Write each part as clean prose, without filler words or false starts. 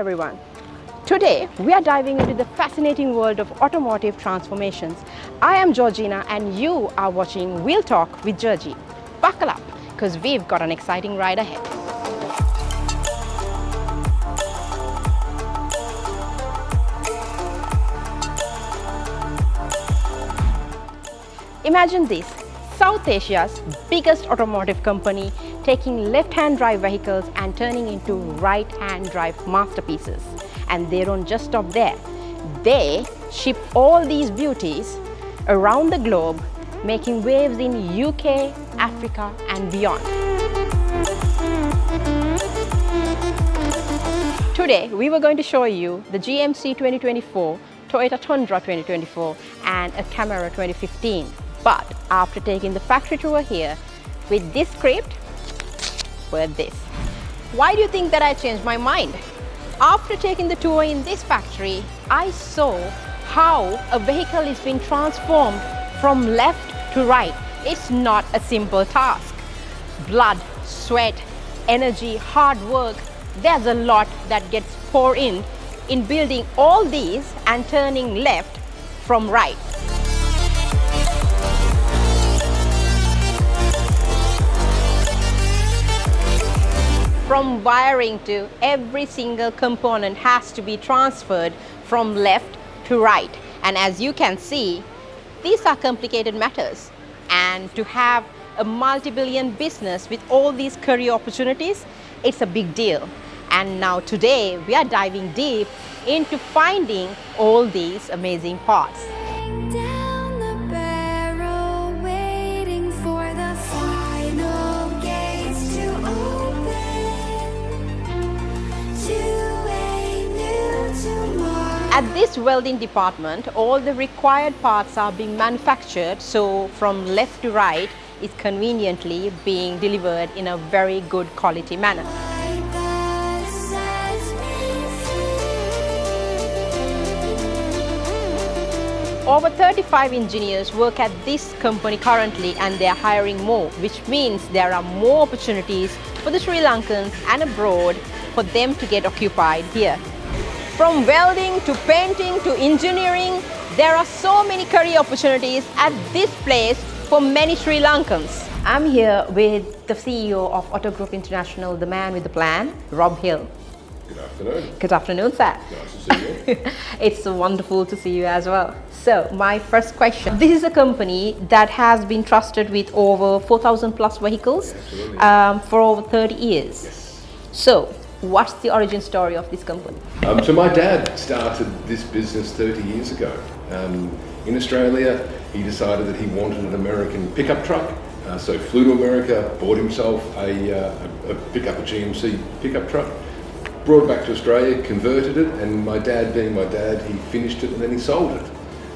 everyone. Today we are diving into the fascinating world of automotive transformations. I am Georgina and you are watching Wheel Talk with Georgie. Buckle up because we've got an exciting ride ahead. Imagine this, South Asia's biggest automotive company taking left-hand drive vehicles and turning into right-hand drive masterpieces. And they don't just stop there. They ship all these beauties around the globe, making waves in UK, Africa and beyond. Today we were going to show you the GMC 2024, Toyota Tundra 2024 and a Camaro 2015. But after taking the factory tour here with this script, with this. Why do you think that I changed my mind? After taking the tour in this factory, I saw how a vehicle is being transformed from left to right. It's not a simple task. Blood, sweat, energy, hard work, there's a lot that gets poured in building all these and turning left from right. From wiring to every single component has to be transferred from left to right. And as you can see, these are complicated matters. And to have a multi-billion business with all these career opportunities, it's a big deal. And now today we are diving deep into finding all these amazing parts. At this welding department, all the required parts are being manufactured, so from left to right is conveniently being delivered in a very good quality manner. Over 35 engineers work at this company currently and they are hiring more, which means there are more opportunities for the Sri Lankans and abroad for them to get occupied here. From welding to painting to engineering, there are so many career opportunities at this place for many Sri Lankans. I'm here with the CEO of AutoGroup International, the man with the plan, Rob Hill. Good afternoon. Good afternoon, sir. Nice to see you. It's wonderful to see you as well. So, my first question. This is a company that has been trusted with over 4,000 plus vehicles for over 30 years. Yes. So, what's the origin story of this company? So my dad started this business 30 years ago. In Australia, he decided that he wanted an American pickup truck. So flew to America, bought himself a GMC pickup truck, brought it back to Australia, converted it, and my dad, being my dad, he finished it and then he sold it.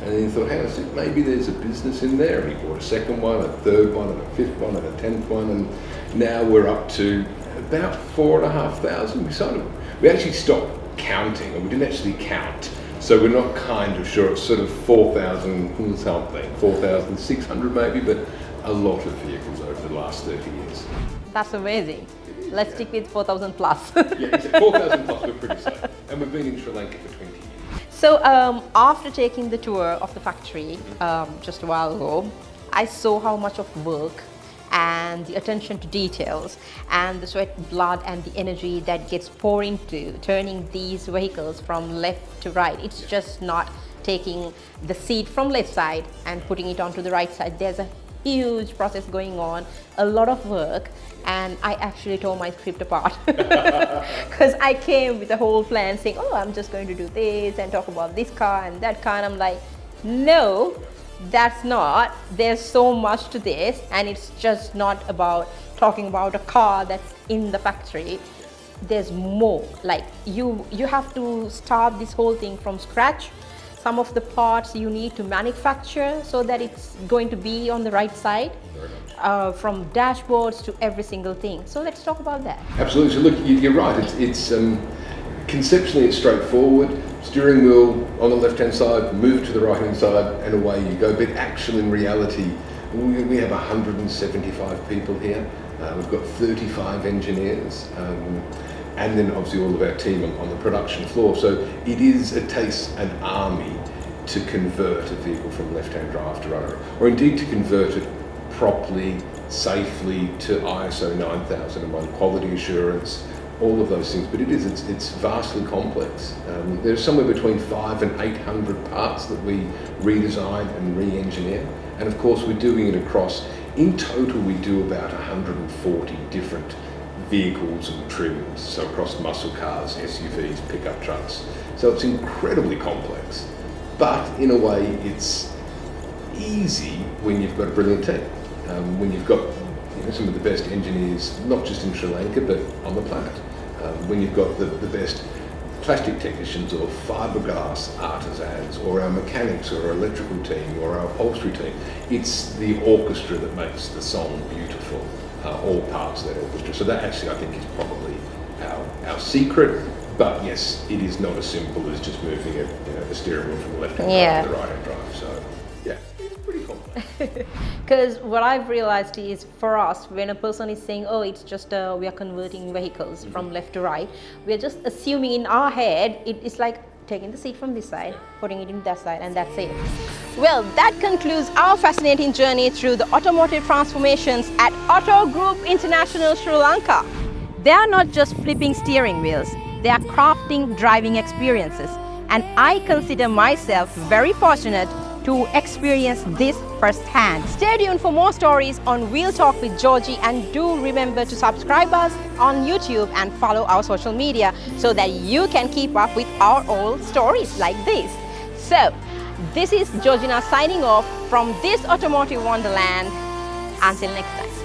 And then he thought, hang on a sec, maybe there's a business in there. And he bought a second one, a third one, and a fifth one, and a 10th one, and now we're up to about 4,500. We actually stopped counting, and we didn't actually count. So we're not kind of sure. It's sort of 4,000 something, 4,600 maybe, but a lot of vehicles over the last 30 years. That's amazing. Let's stick with 4,000 plus. Yeah, 4,000 plus, we're pretty safe. And we've been in Sri Lanka for 20 years. So after taking the tour of the factory just a while ago, I saw how much of work and the attention to details and the sweat, blood and the energy that gets poured into turning these vehicles from left to right. It's just not taking the seat from left side and putting it onto the right side. There's a huge process going on, a lot of work, and I actually tore my script apart because I came with a whole plan saying, oh, I'm just going to do this and talk about this car and that car, and I'm like, no, that's not. There's so much to this, and it's just not about talking about a car that's in the factory. There's more. Like you have to start this whole thing from scratch. Some of the parts you need to manufacture so that it's going to be on the right side, from dashboards to every single thing. So let's talk about that. Absolutely. So look, you're right. It's conceptually it's straightforward. Steering wheel on the left-hand side, move to the right-hand side, and away you go. But actually, in reality, we have 175 people here. We've got 35 engineers. and then obviously all of our team on the production floor. So it takes an army to convert a vehicle from left-hand drive to right, or indeed to convert it properly, safely to ISO 9001 quality assurance, all of those things. But it's vastly complex. There's somewhere between 500 and 800 parts that we redesign and re-engineer, and of course we're doing it across. In total, we do about 140 different vehicles and trims, so across muscle cars, SUVs, pickup trucks. So it's incredibly complex, but in a way it's easy when you've got a brilliant team, when you've got some of the best engineers, not just in Sri Lanka but on the planet, when you've got the best plastic technicians or fiberglass artisans, or our mechanics or our electrical team or our upholstery team. It's the orchestra that makes the song beautiful, all parts of that orchestra. So that actually I think is probably our secret. But yes, it is not as simple as just moving a steering wheel from the left hand drive to the right hand drive. So yeah, it's pretty complex. Because what I've realized is, for us, when a person is saying, oh, it's just we are converting vehicles from left to right, we're just assuming in our head it's like taking the seat from this side, putting it in that side, and that's it. Well, that concludes our fascinating journey through the automotive transformations at AutoGroup International Sri Lanka. They are not just flipping steering wheels, they are crafting driving experiences. And I consider myself very fortunate to experience this firsthand. Stay tuned for more stories on Wheel Talk with Georgie, and do remember to subscribe us on YouTube and follow our social media so that you can keep up with our old stories like this. So, this is Georgina signing off from this automotive wonderland. Until next time.